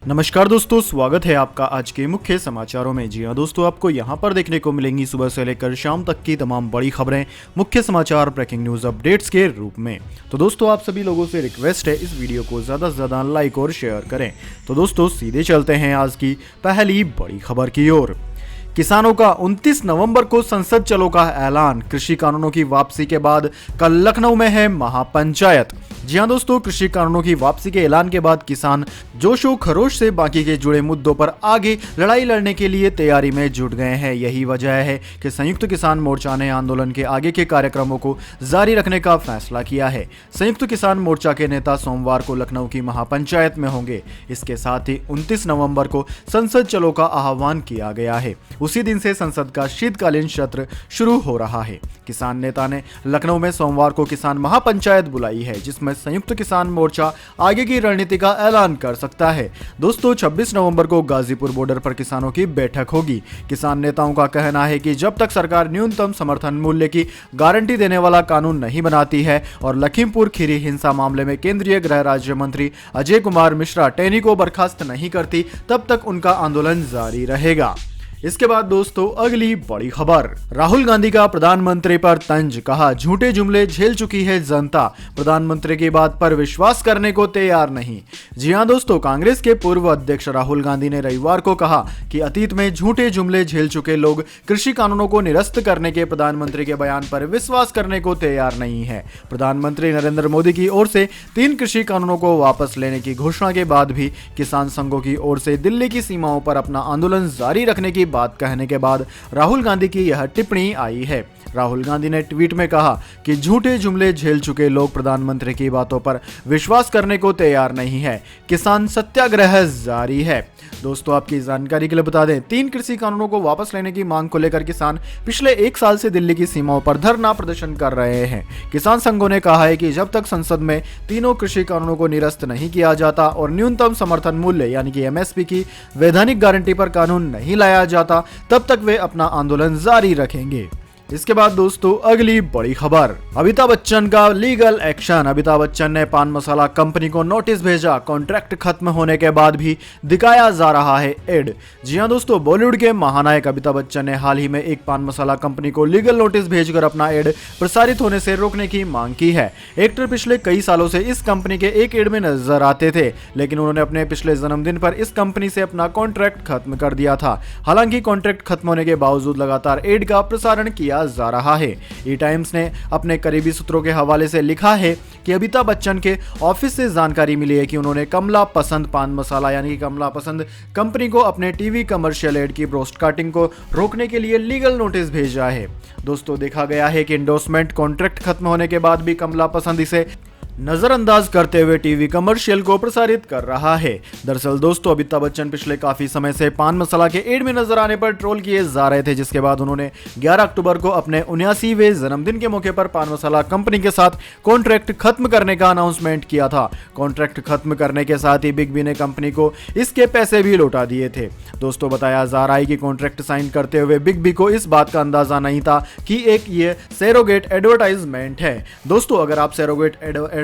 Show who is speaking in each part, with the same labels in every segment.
Speaker 1: नमस्कार दोस्तों, स्वागत है आपका आज के मुख्य समाचारों में। जी हां दोस्तों, आपको यहां पर देखने को मिलेंगी सुबह से लेकर शाम तक की तमाम बड़ी खबरें, मुख्य समाचार, ब्रेकिंग न्यूज अपडेट्स के रूप में। तो दोस्तों, आप सभी लोगों से रिक्वेस्ट है इस वीडियो को ज़्यादा से ज़्यादा लाइक और शेयर करें। तो दोस्तों, सीधे चलते हैं आज की पहली बड़ी खबर की ओर। किसानों का 29 नवंबर को संसद चलो का ऐलान। कृषि कानूनों की वापसी के बाद कल लखनऊ में है महापंचायत। जी हां दोस्तों, कृषि कानूनों की वापसी के ऐलान के बाद किसान जोशो खरोश से बाकी के जुड़े मुद्दों पर आगे लड़ाई लड़ने के लिए तैयारी में जुट गए हैं। यही वजह है कि संयुक्त किसान मोर्चा ने आंदोलन के आगे के कार्यक्रमों को जारी रखने का फैसला किया है। संयुक्त किसान मोर्चा के नेता सोमवार को लखनऊ की महापंचायत में होंगे। इसके साथ ही 29 नवंबर को संसद चलो का आह्वान किया गया है। उसी दिन से संसद का शीतकालीन सत्र शुरू हो रहा है। किसान नेता ने लखनऊ में सोमवार को किसान महापंचायत बुलाई है, जिसमें संयुक्त किसान मोर्चा आगे की रणनीति का ऐलान कर सकता है। दोस्तों, 26 नवंबर को गाजीपुर बॉर्डर पर किसानों की बैठक होगी। किसान नेताओं का कहना है कि जब तक सरकार न्यूनतम समर्थन मूल्य की गारंटी देने वाला कानून नहीं बनाती है और लखीमपुर खीरी हिंसा मामले में केंद्रीय गृह राज्य मंत्री अजय कुमार मिश्रा टेनी को बर्खास्त नहीं करती, तब तक उनका आंदोलन जारी रहेगा। इसके बाद दोस्तों, अगली बड़ी खबर। राहुल गांधी का प्रधानमंत्री पर तंज, कहा झूठे जुमले झेल चुकी है जनता, प्रधानमंत्री की बात पर विश्वास करने को तैयार नहीं। जी हां दोस्तों, कांग्रेस के पूर्व अध्यक्ष राहुल गांधी ने रविवार को कहा कि अतीत में झूठे जुमले झेल चुके लोग कृषि कानूनों को निरस्त करने के प्रधानमंत्री के बयान पर विश्वास करने को तैयार नहीं है। प्रधानमंत्री नरेंद्र मोदी की ओर से 3 कृषि कानूनों को वापस लेने की घोषणा के बाद भी किसान संघों की ओर से दिल्ली की सीमाओं पर अपना आंदोलन जारी रखने की बात कहने के बाद राहुल गांधी की यह टिप्पणी आई है। राहुल गांधी ने ट्वीट में कहा कि झूठे जुमले झेल चुके लोग प्रधानमंत्री की बातों पर विश्वास करने को तैयार नहीं है। किसान सत्याग्रह जारी है। दोस्तों, आपकी जानकारी के लिए बता दें, 3 कृषि कानूनों को वापस लेने की मांग को लेकर किसान पिछले 1 साल से दिल्ली की सीमाओं पर धरना प्रदर्शन कर रहे हैं। किसान संघों ने कहा है कि जब तक संसद में तीनों कृषि कानूनों को निरस्त नहीं किया जाता और न्यूनतम समर्थन मूल्य यानी कि एमएसपी की वैधानिक गारंटी पर कानून नहीं लाया जाता, तब तक वे अपना आंदोलन जारी रखेंगे। इसके बाद दोस्तों, अगली बड़ी खबर। अमिताभ बच्चन का लीगल एक्शन। अमिताभ बच्चन ने पान मसाला कंपनी को नोटिस भेजा। कॉन्ट्रैक्ट खत्म होने के बाद भी दिखाया जा रहा है एड। जी हां दोस्तों, बॉलीवुड के महानायक अमिताभ बच्चन ने हाल ही में एक पान मसाला कंपनी को लीगल नोटिस भेजकर अपना एड प्रसारित होने से रोकने की मांग की है। एक्टर पिछले कई सालों से इस कंपनी के एक एड में नजर आते थे, लेकिन उन्होंने अपने पिछले जन्मदिन पर इस कंपनी से अपना कॉन्ट्रैक्ट खत्म कर दिया था। हालांकि कॉन्ट्रैक्ट खत्म होने के बावजूद लगातार एड का प्रसारण किया जा रहा है। ई टाइम्स ने अपने करीबी सूत्रों के हवाले से लिखा है कि अमिताभ बच्चन के ऑफिस से जानकारी मिली है कि उन्होंने कमला पसंद पान मसाला यानी कि कमला पसंद कंपनी को अपने टीवी कमर्शियल एड की ब्रॉडकास्टिंग को रोकने के लिए लीगल नोटिस भेजा है। दोस्तों, देखा गया है कि एंडोर्समेंट कॉन्ट्रैक्ट खत्म होने के बाद भी कमला पसंद इसे नजरअंदाज करते हुए टीवी कमर्शियल को प्रसारित कर रहा है। दरअसल दोस्तों, अमिताभ बच्चन पिछले काफी समय से पान मसाला के एड में नजर आने पर ट्रोल किए जा रहे थे, जिसके बाद उन्होंने 11 अक्टूबर को अपने 79वें जन्मदिन के मौके पर पान मसाला कंपनी के साथ कॉन्ट्रैक्ट खत्म करने का अनाउंसमेंट किया था। कॉन्ट्रैक्ट खत्म करने के साथ ही बिग बी ने कंपनी को इसके पैसे भी लौटा दिए थे। दोस्तों, बताया जा रहा है कि कॉन्ट्रैक्ट साइन करते हुए बिग बी को इस बात का अंदाजा नहीं था कि एक ये सैरोगेट एडवर्टाइजमेंट है। दोस्तों, अगर आप सैरोगेट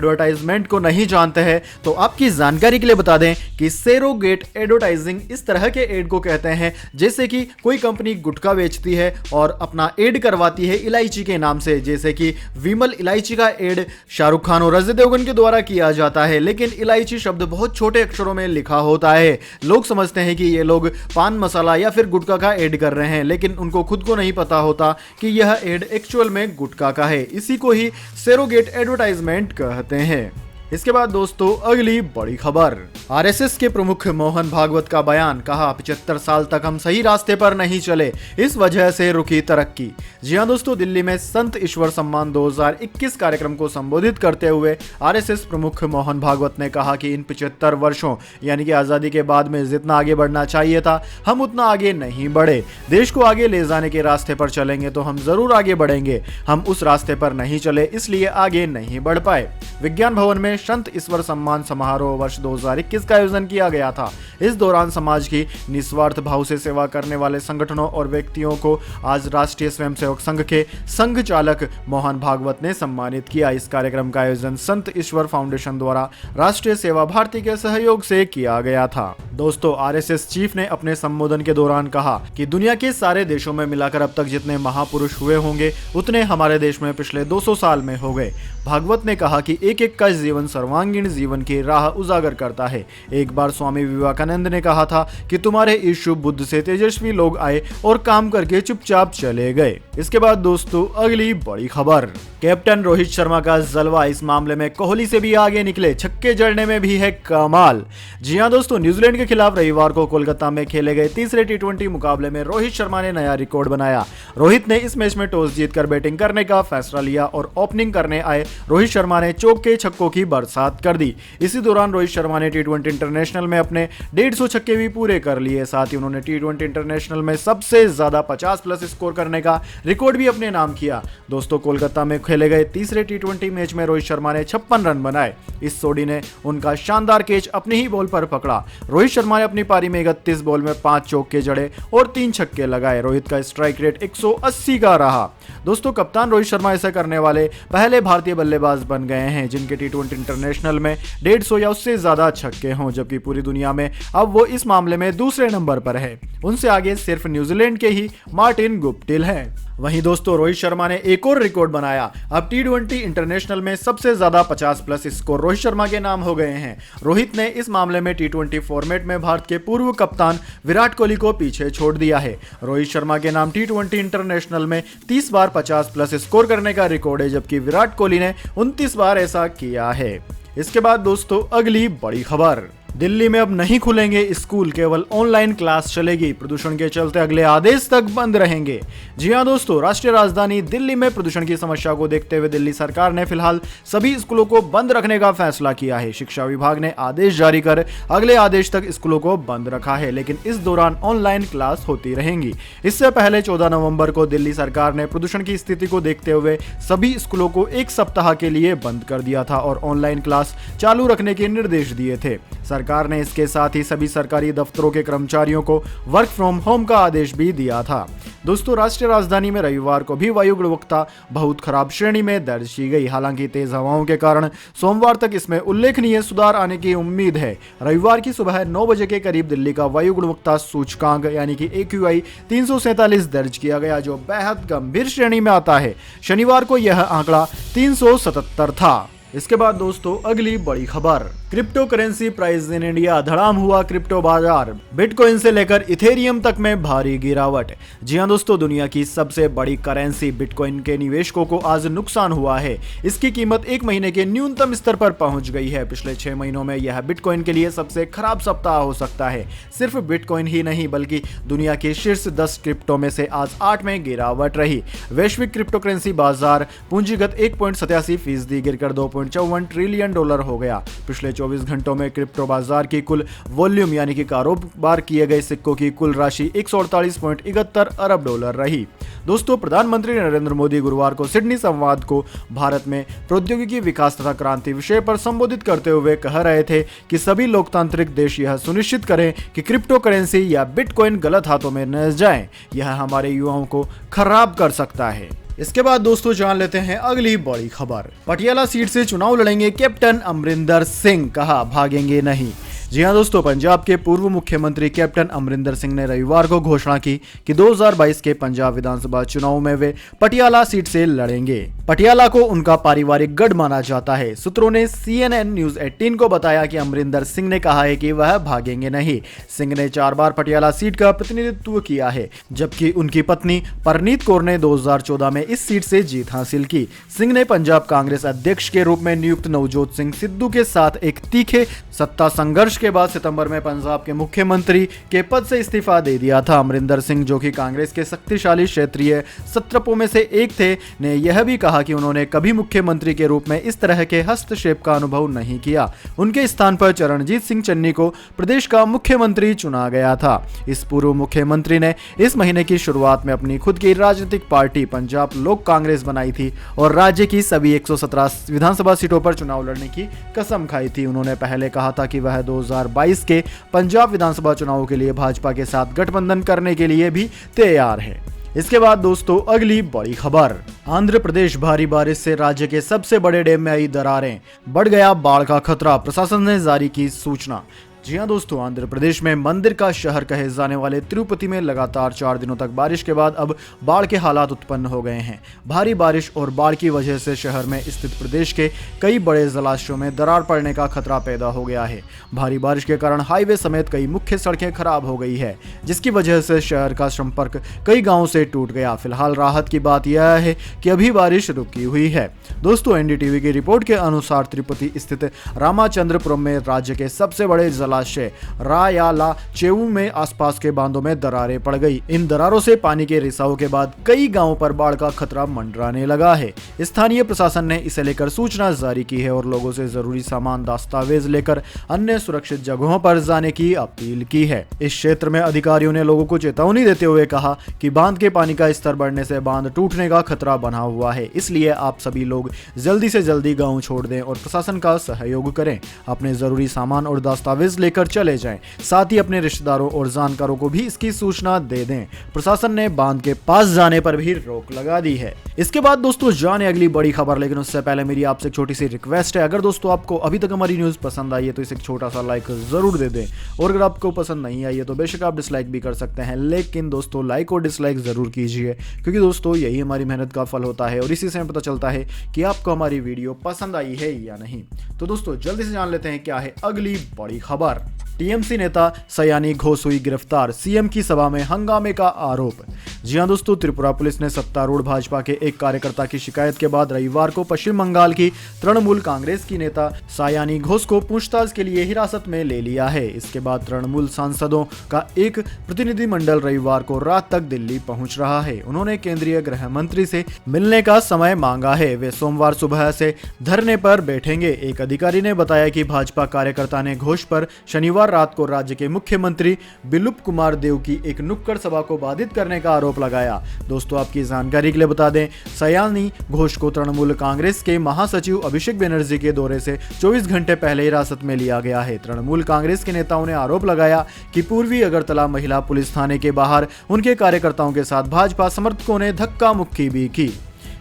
Speaker 1: एडवर्टाइजमेंट को नहीं जानते हैं तो आपकी जानकारी के लिए बता दें कि सैरोगेट एडवर्टाइजिंग इस तरह के एड को कहते हैं जैसे कि कोई कंपनी गुटखा बेचती है और अपना एड करवाती है इलायची के नाम से। जैसे कि विमल इलायची का एड शाहरुख खान और अजय देवगन के द्वारा किया जाता है, लेकिन इलायची शब्द बहुत छोटे अक्षरों में लिखा होता है। लोग समझते हैं कि ये लोग पान मसाला या फिर गुटखा का एड कर रहे हैं, लेकिन उनको खुद को नहीं पता होता कि यह एड एक्चुअल में गुटखा का है। इसी को ही सैरोगेट एडवर्टाइजमेंट कहते हैं। इसके बाद दोस्तों, अगली बड़ी खबर। आरएसएस के प्रमुख मोहन भागवत का बयान, कहा 75 साल तक हम सही रास्ते पर नहीं चले, इस वजह से रुकी तरक्की। जी हां दोस्तों, दिल्ली में संत ईश्वर सम्मान 2021 कार्यक्रम को संबोधित करते हुए आरएसएस प्रमुख मोहन भागवत ने कहा कि इन 75 वर्षों यानी कि आजादी के बाद में जितना आगे बढ़ना चाहिए था हम उतना आगे नहीं बढ़े। देश को आगे ले जाने के रास्ते पर चलेंगे तो हम जरूर आगे बढ़ेंगे, हम उस रास्ते पर नहीं चले इसलिए आगे नहीं बढ़ पाए। विज्ञान भवन में संत ईश्वर सम्मान समारोह वर्ष 2021 का आयोजन किया गया था। इस दौरान समाज की निस्वार्थ भाव से सेवा करने वाले संगठनों और व्यक्तियों को आज राष्ट्रीय स्वयंसेवक संघ के संघ चालक मोहन भागवत ने सम्मानित किया। इस कार्यक्रम का आयोजन संत ईश्वर फाउंडेशन द्वारा राष्ट्रीय सेवा भारती के सहयोग से किया गया था। दोस्तों, आरएसएस चीफ ने अपने संबोधन के दौरान कहा कि दुनिया के सारे देशों में मिलाकर अब तक जितने महापुरुष हुए होंगे उतने हमारे देश में पिछले 200 साल में हो गए। भागवत ने कहा कि एक एक का जीवन सर्वांगीण जीवन की राह उजागर करता है। एक बार स्वामी विवेकानंद ने कहा था कि तुम्हारे इस शुभ बुद्ध से तेजस्वी लोग आए और काम करके चुपचाप चले गए। इसके बाद दोस्तों, अगली बड़ी खबर, कैप्टन रोहित शर्मा का जलवा। इस मामले में कोहली से भी आगे निकले, छक्के जड़ने में भी है कमाल। जी हां दोस्तों, न्यूजीलैंड के खिलाफ रविवार को कोलकाता में खेले गए तीसरे टी20 मुकाबले में रोहित शर्मा ने नया रिकॉर्ड बनाया। रोहित ने इस मैच में टॉस जीतकर बैटिंग करने का फैसला लिया और ओपनिंग करने आए रोहित शर्मा ने चौके छक्कों की बरसात कर दी। इसी दौरान रोहित शर्मा ने टी20 इंटरनेशनल में अपने 150 छक्के भी पूरे कर लिए। साथ ही उन्होंने टी20 इंटरनेशनल में सबसे ज्यादा 50+ स्कोर करने का रिकॉर्ड भी अपने नाम किया। दोस्तों, कोलकाता में खेले गए तीसरे टी20 मैच में रोहित शर्मा ने 56 रन बनाए। इस सोडी ने उनका शानदार कैच अपनी ही बॉल पर पकड़ा। रोहित शर्मा ने अपनी पारी में 31 बॉल में 5 चौके जड़े और 3 छक्के लगाए। रोहित का स्ट्राइक रेट 180 का रहा। दोस्तों, कप्तान रोहित शर्मा ऐसा करने वाले पहले भारतीय बल्लेबाज बन गए हैं जिनके टी20 इंटरनेशनल में 150 या उससे ज्यादा छक्के हों, जबकि पूरी दुनिया में अब वो इस मामले में दूसरे नंबर पर है। उनसे आगे सिर्फ न्यूजीलैंड के ही मार्टिन गुप्टिल हैं। वहीं दोस्तों, रोहित शर्मा ने एक और रिकॉर्ड बनाया। अब टी20 इंटरनेशनल में सबसे ज्यादा 50+ स्कोर रोहित शर्मा के नाम हो गए हैं। रोहित ने इस मामले में टी20 फॉर्मेट में भारत के पूर्व कप्तान विराट कोहली को पीछे छोड़ दिया है। रोहित शर्मा के नाम टी20 इंटरनेशनल में 30 बार 50+ स्कोर करने का रिकॉर्ड है, जबकि विराट कोहली ने 29 बार ऐसा किया है। इसके बाद दोस्तों, अगली बड़ी खबर, दिल्ली में अब नहीं खुलेंगे स्कूल, केवल ऑनलाइन क्लास चलेगी। प्रदूषण के चलते अगले आदेश तक बंद रहेंगे। जी हां दोस्तों, राष्ट्रीय राजधानी दिल्ली में प्रदूषण की समस्या को देखते हुए दिल्ली सरकार ने फिलहाल सभी स्कूलों को बंद रखने का फैसला किया है। शिक्षा विभाग ने आदेश जारी कर अगले आदेश तक स्कूलों को बंद रखा है, लेकिन इस दौरान ऑनलाइन क्लास होती रहेंगी। इससे पहले 14 नवंबर को दिल्ली सरकार ने प्रदूषण की स्थिति को देखते हुए सभी स्कूलों को 1 सप्ताह के लिए बंद कर दिया था और ऑनलाइन क्लास चालू रखने के निर्देश दिए थे। सरकार ने इसके साथ ही सभी सरकारी दफ्तरों के कर्मचारियों को वर्क फ्रॉम होम का आदेश भी दिया था। दोस्तों, राष्ट्रीय राजधानी में रविवार को भी वायु गुणवत्ता बहुत खराब श्रेणी में दर्ज की गई। हालांकि तेज हवाओं के कारण सोमवार तक इसमें उल्लेखनीय सुधार आने की उम्मीद है। रविवार की सुबह 9 बजे के करीब दिल्ली का वायु गुणवत्ता सूचकांक यानी कि AQI 347 दर्ज किया गया, जो बेहद गंभीर श्रेणी में आता है। शनिवार को यह आंकड़ा 377 था। इसके बाद दोस्तों, अगली बड़ी खबर, crypto currency price in India, धड़ाम हुआ क्रिप्टो बाजार। बिटकॉइन से लेकर इथेरियम तक में भारी गिरावट। जी हां दोस्तों, दुनिया की सबसे बड़ी करेंसी बिटकॉइन के निवेशकों को आज नुकसान हुआ है। इसकी कीमत 1 महीने के न्यूनतम स्तर पर पहुंच गई है। पिछले 6 महीनों में यह बिटकॉइन के लिए सबसे खराब सप्ताह हो सकता है। सिर्फ बिटकॉइन ही नहीं बल्कि दुनिया के शीर्ष 10 क्रिप्टो में से आज 8 में गिरावट रही। वैश्विक क्रिप्टो करेंसी बाजार पूंजीगत 1.87% गिरकर $2.54 ट्रिलियन हो गया। पिछले 24 घंटों में क्रिप्टो बाजार की कुल वॉल्यूम यानी कि कारोबार किए गए सिक्कों की कुल राशि $148.71 अरब रही। दोस्तों, प्रधानमंत्री नरेंद्र मोदी गुरुवार को सिडनी संवाद को भारत में प्रौद्योगिकी विकास तथा क्रांति विषय पर संबोधित करते हुए कह रहे थे कि सभी लोकतांत्रिक देश यह सुनिश्चित करें कि क्रिप्टो करेंसी या बिटकॉइन गलत हाथों में न जाए। यह हमारे युवाओं को खराब कर सकता है। इसके बाद दोस्तों, जान लेते हैं अगली बड़ी खबर। पटियाला सीट से चुनाव लड़ेंगे कैप्टन अमरिंदर सिंह, कहा भागेंगे नहीं। जी हां दोस्तों, पंजाब के पूर्व मुख्यमंत्री कैप्टन अमरिंदर सिंह ने रविवार को घोषणा की कि 2022 के पंजाब विधानसभा चुनाव में वे पटियाला सीट से लड़ेंगे। पटियाला को उनका पारिवारिक गढ़ माना जाता है। सूत्रों ने CNN न्यूज 18 को बताया कि अमरिंदर सिंह ने कहा है कि वह भागेंगे नहीं। सिंह ने 4 बार पटियाला सीट का प्रतिनिधित्व किया है, जबकि उनकी पत्नी परनीत कौर ने 2014 में इस सीट से जीत हासिल की। सिंह ने पंजाब कांग्रेस अध्यक्ष के रूप में नियुक्त नवजोत सिंह सिद्धू के साथ एक तीखे सत्ता संघर्ष के बाद सितंबर में पंजाब के मुख्यमंत्री के पद से इस्तीफा दे दिया था। अमरिंदर सिंह, जो कि कांग्रेस के शक्तिशाली क्षेत्रीय सत्रपों में से एक थे, ने यह भी कहा कि उन्होंने कभी मुख्यमंत्री के रूप में इस तरह के हस्तक्षेप का अनुभव नहीं किया। उनके स्थान पर चरणजीत सिंह चन्नी को प्रदेश का मुख्यमंत्री चुना गया था। इस पूर्व मुख्यमंत्री ने इस महीने की शुरुआत में अपनी खुद की राजनीतिक पार्टी पंजाब लोक कांग्रेस बनाई थी और राज्य की सभी 117 विधानसभा सीटों पर चुनाव लड़ने की कसम खाई थी। उन्होंने पहले कहा था कि वह 2022 के पंजाब विधानसभा चुनाव के लिए भाजपा के साथ गठबंधन करने के लिए भी तैयार है। इसके बाद दोस्तों अगली बड़ी खबर, आंध्र प्रदेश भारी बारिश से राज्य के सबसे बड़े डैम में आई दरारें, बढ़ गया बाढ़ का खतरा, प्रशासन ने जारी की सूचना। जी हां दोस्तों, आंध्र प्रदेश में मंदिर का शहर कहे जाने वाले तिरुपति में लगातार 4 दिनों तक बारिश के बाद अब बाढ़ के हालात उत्पन्न हो गए हैं। भारी बारिश और बाढ़ की वजह से शहर में स्थित प्रदेश के कई बड़े जलाशयों में दरार पड़ने का खतरा पैदा हो गया है। भारी बारिश के कारण हाईवे समेत कई मुख्य सड़कें खराब हो गई है, जिसकी वजह से शहर का संपर्क कई गाँवों से टूट गया। फिलहाल राहत की बात यह है कि अभी बारिश रुकी हुई है। दोस्तों, एनडीटीवी की रिपोर्ट के अनुसार तिरुपति स्थित रामाचंद्रपुरम में राज्य के सबसे बड़े जलाशय रायाला चेऊ में आसपास के बांधों में दरारें पड़ गई। इन दरारों से पानी के रिसाव के बाद कई गांवों पर बाढ़ का खतरा मंडराने लगा है। स्थानीय प्रशासन ने इसे लेकर सूचना जारी की है और लोगों से जरूरी सामान, दस्तावेज लेकर अन्य सुरक्षित जगहों पर जाने की अपील की है। इस क्षेत्र में अधिकारियों ने लोगों को चेतावनी देते हुए कहा कि बांध के पानी का स्तर बढ़ने से बांध टूटने का खतरा बना हुआ है, इसलिए आप सभी लोग जल्दी से जल्दी गाँव छोड़ दें और प्रशासन का सहयोग करें। अपने जरूरी सामान और दस्तावेज लेकर चले जाएं। साथ ही अपने रिश्तेदारों और जानकारों को भी इसकी सूचना दे दें। प्रशासन ने बांध के पास जाने पर भी रोक लगा दी है। इसके बाद दोस्तों जाने अगली बड़ी खबर, लेकिन उससे पहले मेरी आपसे एक छोटी सी रिक्वेस्ट है। अगर दोस्तों आपको अभी तक हमारी न्यूज पसंद आई है तो इसे एक छोटा सा लाइक जरूर दे दें, और अगर आपको पसंद नहीं आई है तो बेशक आप डिसलाइक भी कर सकते हैं, लेकिन दोस्तों लाइक और डिसलाइक जरूर कीजिए, क्योंकि दोस्तों यही हमारी मेहनत का फल होता है और इसी से पता चलता है कि आपको हमारी वीडियो पसंद आई है या नहीं। तो दोस्तों जल्दी से जान लेते हैं क्या है अगली बड़ी खबर। टीएमसी नेता सयानी घोष हुई गिरफ्तार, सीएम की सभा में हंगामे का आरोप। जी हां दोस्तों, त्रिपुरा पुलिस ने सत्तारूढ़ भाजपा के एक कार्यकर्ता की शिकायत के बाद रविवार को पश्चिम बंगाल की तृणमूल कांग्रेस की नेता सयानी घोष को पूछताछ के लिए हिरासत में ले लिया है। इसके बाद तृणमूल सांसदों का एक प्रतिनिधिमंडल रविवार को रात तक दिल्ली पहुंच रहा है। उन्होंने केंद्रीय गृह मंत्री से मिलने का समय मांगा है। वे सोमवार सुबह से धरने पर बैठेंगे। एक अधिकारी ने बताया कि भाजपा कार्यकर्ता ने घोष पर शनिवार रात को राज्य के मुख्यमंत्री बिप्लब कुमार देव की एक नुक्कड़ सभा को बाधित करने का आरोप लगाया। दोस्तों आपकी जानकारी के लिए बता दें, सयानी घोष को तृणमूल कांग्रेस के महासचिव अभिषेक बनर्जी के दौरे से 24 घंटे पहले हिरासत में लिया गया है। तृणमूल कांग्रेस के नेताओं ने आरोप लगाया कि पूर्वी अगरतला महिला पुलिस थाने के बाहर उनके कार्यकर्ताओं के साथ भाजपा समर्थकों ने धक्का मुक्की भी की।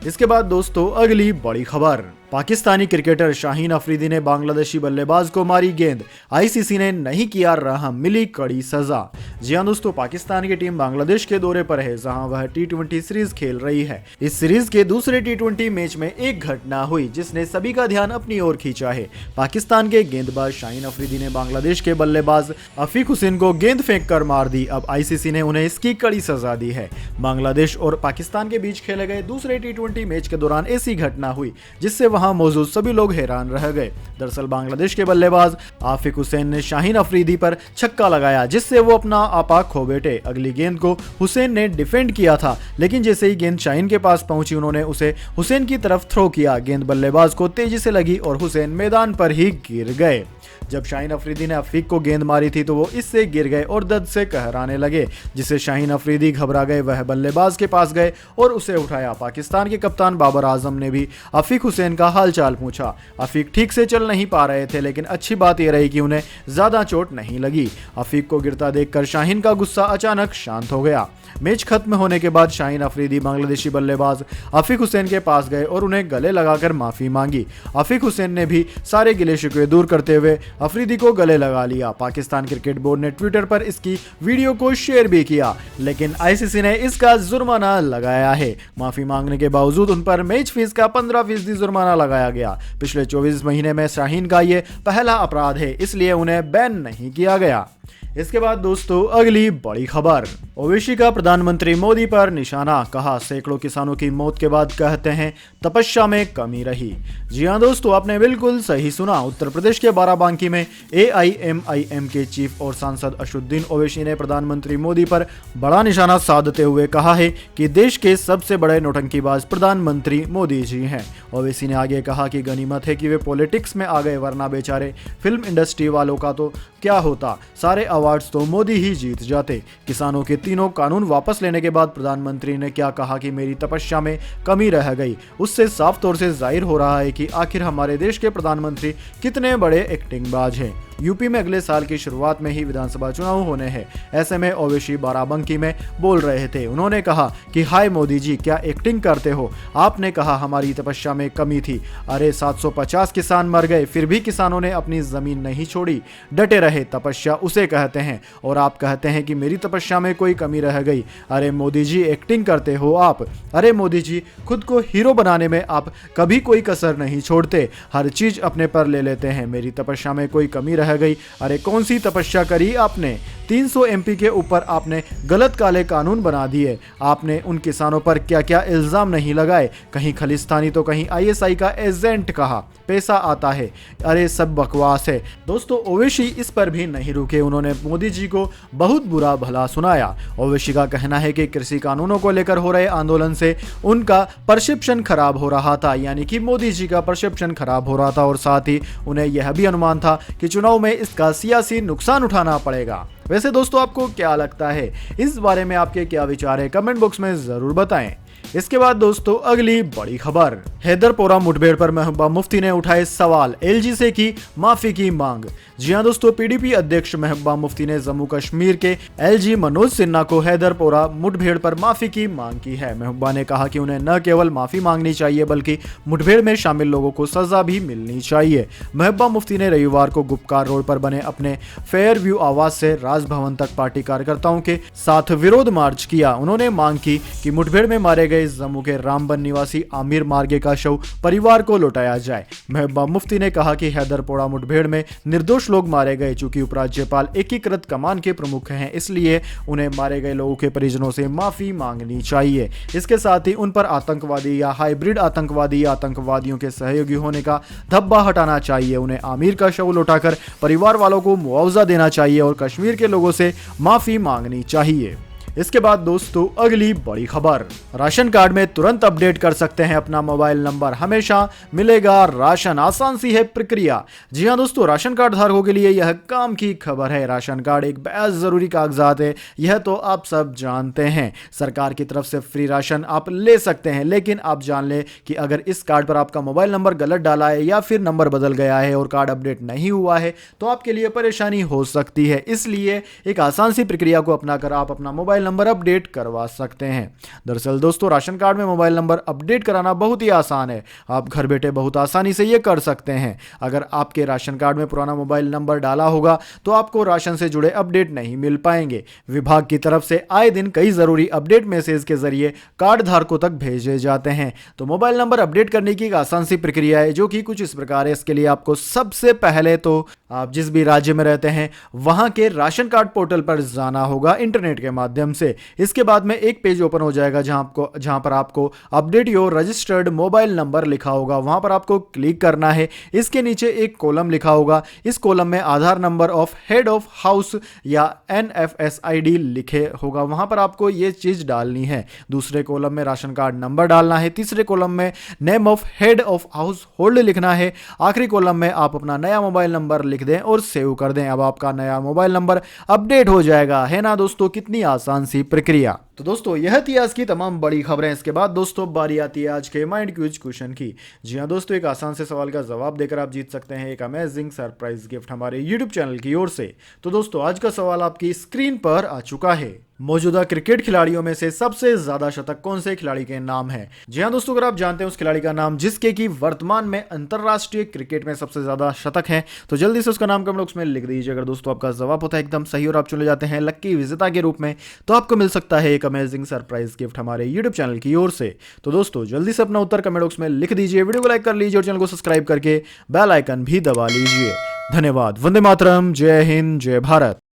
Speaker 1: इसके बाद दोस्तों अगली बड़ी खबर, पाकिस्तानी क्रिकेटर शाहीन अफरीदी ने बांग्लादेशी बल्लेबाज को मारी गेंद, आईसीसी ने नहीं किया रहम, मिली कड़ी सजा। जी हां दोस्तों, पाकिस्तान की टीम बांग्लादेश के दौरे पर है, जहां वह टी20 सीरीज खेल रही है। इस सीरीज के दूसरे टी20 मैच में एक घटना हुई जिसने सभी का ध्यान अपनी ओर खींचा है। पाकिस्तान के गेंदबाज शाहीन अफरीदी ने बांग्लादेश के बल्लेबाज अफीक हुसैन को गेंद फेंक कर मार दी। अब आईसीसी ने उन्हें इसकी कड़ी सजा दी है। बांग्लादेश और पाकिस्तान के बीच खेले गए दूसरे टी20 मैच के दौरान ऐसी घटना हुई जिससे वहां मौजूद सभी लोग हैरान रह गए। दरअसल बांग्लादेश के बल्लेबाज आफिक हुसैन ने शाहीन अफरीदी पर छक्का लगाया, जिससे वो अपना आपा खो बैठे। अगली गेंद को हुसैन ने डिफेंड किया था, लेकिन जैसे ही गेंद शाहीन के पास पहुंची उन्होंने उसे हुसैन की तरफ थ्रो किया। गेंद बल्लेबाज को तेजी से लगी और हुसैन मैदान पर ही गिर गए। जब शाहीन अफरीदी ने अफीक को गेंद मारी थी तो वो इससे गिर गए और दर्द से कहराने लगे, जिससे शाहीन अफरीदी घबरा गए। वह बल्लेबाज के पास गए और उसे उठाया। पाकिस्तान के कप्तान बाबर आजम ने भी अफीक हुसैन का हालचाल पूछा। अफीक ठीक से चल नहीं पा रहे थे, लेकिन अच्छी बात यह रही कि उन्हें ज्यादा चोट नहीं लगी। अफीक को गिरता देखकर शाहीन का गुस्सा अचानक शांत हो गया। मैच खत्म होने के बाद शाहीन अफरीदी बांग्लादेशी बल्लेबाज अफीक हुसैन के पास गए और उन्हें गले लगाकर माफी मांगी। अफीक हुसैन ने भी सारे गिले शिकवे दूर करते हुए अफरीदी को गले लगा लिया। पाकिस्तान क्रिकेट बोर्ड ने ट्विटर पर इसकी वीडियो को शेयर भी किया, लेकिन आईसीसी ने इसका जुर्माना लगाया है। माफी मांगने के बावजूद उन पर मैच फीस का 15% जुर्माना लगाया गया। पिछले 24 महीने में शाहीन का ये पहला अपराध है, इसलिए उन्हें बैन नहीं किया गया। इसके बाद दोस्तों अगली बड़ी खबर, ओवैसी का प्रधानमंत्री मोदी पर निशाना, कहा सैकड़ों किसानों की मौत के बाद कहते हैं तपस्या में कमी रही। जी हां दोस्तों, आपने बिल्कुल सही सुना। उत्तर प्रदेश के बाराबांकी में AIMIM के चीफ और सांसद असदुद्दीन ओवैसी ने प्रधानमंत्री मोदी पर बड़ा निशाना साधते हुए कहा है कि देश के सबसे बड़े नौटंकीबाज प्रधानमंत्री मोदी जी हैं। ओवैसी ने आगे कहा कि गनीमत है कि वे पॉलिटिक्स में आ गए, वरना बेचारे फिल्म इंडस्ट्री वालों का तो क्या होता, सारे अवार्ड्स तो मोदी ही जीत जाते। किसानों के तीनों कानून वापस लेने के बाद प्रधानमंत्री ने क्या कहा कि मेरी तपस्या में कमी रह गई, उससे साफ तौर से जाहिर हो रहा है कि आखिर हमारे देश के प्रधानमंत्री कितने बड़े एक्टिंगबाज हैं। यूपी में अगले साल की शुरुआत में ही विधानसभा चुनाव होने हैं। ऐसे में ओवैसी बाराबंकी में बोल रहे थे। उन्होंने कहा कि हाय मोदी जी, क्या एक्टिंग करते हो? आपने कहा हमारी तपस्या में कमी थी। अरे 750 किसान मर गए, फिर भी किसानों ने अपनी जमीन नहीं छोड़ी, डटे रहे। तपस्या उसे कहते हैं और आप कहते हैं कि मेरी तपस्या में कोई कमी रह गई। अरे मोदी जी, एक्टिंग करते हो आप। अरे मोदी जी, खुद को हीरो बनाने में आप कभी कोई कसर नहीं छोड़ते, हर चीज अपने पर ले लेते हैं। मेरी तपस्या में कोई कमी रह गई। अरे कौन सी तपस्या करी आपने? 300 MP के ऊपर आपने गलत काले कानून बना दिए। आपने उन किसानों पर क्या क्या इल्जाम नहीं लगाए, कहीं खालिस्तानी तो कहीं ISI का एजेंट कहा, पैसा आता है। अरे सब बकवास है। दोस्तों ओवैसी इस पर भी नहीं रुके, उन्होंने मोदी जी को बहुत बुरा भला सुनाया। ओवैसी का कहना है कि कृषि कानूनों को लेकर हो रहे आंदोलन से उनका परसेप्शन खराब हो रहा था, यानी कि मोदी जी का परसेप्शन खराब हो रहा था, और साथ ही उन्हें यह भी अनुमान था कि चुनाव में इसका सियासी नुकसान उठाना पड़ेगा। वैसे दोस्तों आपको क्या लगता है, इस बारे में आपके क्या विचार है, कमेंट बॉक्स में जरूर बताएं। इसके बाद दोस्तों अगली बड़ी खबर, हैदरपोरा मुठभेड़ पर महबूबा मुफ्ती ने उठाए सवाल, LG से की माफी की मांग। जी हां दोस्तों, PDP अध्यक्ष महबूबा मुफ्ती ने जम्मू कश्मीर के LG मनोज सिन्हा को हैदरपोरा मुठभेड़ पर माफी की मांग की है। महबूबा ने कहा कि उन्हें न केवल माफी मांगनी चाहिए बल्कि मुठभेड़ में शामिल लोगों को सजा भी मिलनी चाहिए। महबूबा मुफ्ती ने रविवार को गुपकार रोड पर बने अपने फेयर व्यू आवास से राजभवन तक पार्टी कार्यकर्ताओं के साथ विरोध मार्च किया। उन्होंने मांग की कि मुठभेड़ में मारे गए जम्मू के रामबन निवासी आमिर मार्गे का शव परिवार को लौटाया जाए। महबूबा मुफ्ती ने कहा कि हैदरपोरा मुठभेड़ में निर्दोष लोग मारे गए। चूंकि उपराज्यपाल एकीकृत कमान के प्रमुख हैं, इसलिए उन्हें मारे गए लोगों के परिजनों से माफी मांगनी चाहिए। इसके साथ ही उन पर आतंकवादी या हाइब्रिड आतंकवादी या आतंकवादियों के सहयोगी होने का धब्बा हटाना चाहिए। उन्हें आमिर का शव लौटाकर परिवार वालों को मुआवजा देना चाहिए और कश्मीर के लोगों से माफी मांगनी चाहिए। इसके बाद दोस्तों अगली बड़ी खबर, राशन कार्ड में तुरंत अपडेट कर सकते हैं अपना मोबाइल नंबर, हमेशा मिलेगा राशन, आसान सी है प्रक्रिया। जी हां दोस्तों, राशन कार्ड धारकों के लिए यह काम की खबर है। राशन कार्ड एक बेहद जरूरी कागजात है, यह तो आप सब जानते हैं। सरकार की तरफ से फ्री राशन आप ले सकते हैं, लेकिन आप जान लें कि अगर इस कार्ड पर आपका मोबाइल नंबर गलत डाला है या फिर नंबर बदल गया है और कार्ड अपडेट नहीं हुआ है तो आपके लिए परेशानी हो सकती है। इसलिए एक आसान सी प्रक्रिया को अपनाकर आप अपना मोबाइल नंबर अपडेट करवा सकते हैं। दरअसल दोस्तों, राशन कार्ड में मोबाइल नंबर अपडेट कराना बहुत ही आसान है। आप घर बैठे बहुत आसानी से ये कर सकते हैं। अगर आपके राशन कार्ड में पुराना मोबाइल नंबर डाला होगा तो आपको राशन से जुड़े अपडेट नहीं मिल पाएंगे। विभाग की तरफ से आए दिन कई जरूरी अपडेट मैसेज के जरिए कार्ड धारकों तक भेजे जाते हैं। तो मोबाइल नंबर अपडेट करने की एक आसान सी प्रक्रिया है जो कि कुछ इस प्रकार है। इसके लिए आपको सबसे पहले तो आप जिस भी राज्य में रहते हैं वहां के राशन कार्ड पोर्टल पर जाना होगा इंटरनेट के माध्यम से। इसके बाद में एक पेज ओपन हो जाएगा जहां पर आपको update your registered mobile number लिखा होगा, वहां पर आपको क्लिक करना है। इसके नीचे एक कॉलम लिखा होगा, इस कॉलम में Aadhaar number of head of house या NFSID लिखे होगा, वहां पर आपको ये चीज डालनी है। दूसरे कॉलम में राशन कार्ड नंबर डालना है। तीसरे कॉलम में name of head of house hold लिखना है। आखिरी कॉलम में आप अपना नया मोबाइल नंबर लिख दें और सेव कर दें। अब आपका नया मोबाइल नंबर अपडेट हो जाएगा। है ना दोस्तों, कितनी आसान सी प्रक्रिया। तो दोस्तों यह थी आज की तमाम बड़ी खबरें। इसके बाद दोस्तों बारी आती है आज के माइंड क्विज क्वेश्चन की। जी हां दोस्तों, एक आसान से सवाल का जवाब देकर आप जीत सकते हैं एक अमेजिंग सरप्राइज गिफ्ट हमारे यूट्यूब चैनल की ओर से। तो दोस्तों आज का सवाल आपकी स्क्रीन पर आ चुका है। मौजूदा क्रिकेट खिलाड़ियों में से सबसे ज्यादा शतक कौन से खिलाड़ी के नाम है? जी हां दोस्तों, अगर आप जानते हैं उस खिलाड़ी का नाम जिसके की वर्तमान में अंतरराष्ट्रीय क्रिकेट में सबसे ज्यादा शतक है तो जल्दी से उसका नाम कमेंट बॉक्स में लिख दीजिए। अगर दोस्तों आपका जवाब होता है एकदम सही और आप चुने जाते हैं लक्की विजेता के रूप में तो आपको मिल सकता है एक अमेजिंग सरप्राइज गिफ्ट हमारे यूट्यूब चैनल की ओर से। तो दोस्तों जल्दी से अपना उत्तर कमेंट बॉक्स में लिख दीजिए, वीडियो को लाइक कर लीजिए और चैनल को सब्सक्राइब करके बेल आइकन भी दबा लीजिए। धन्यवाद। वंदे मातरम। जय हिंद, जय भारत।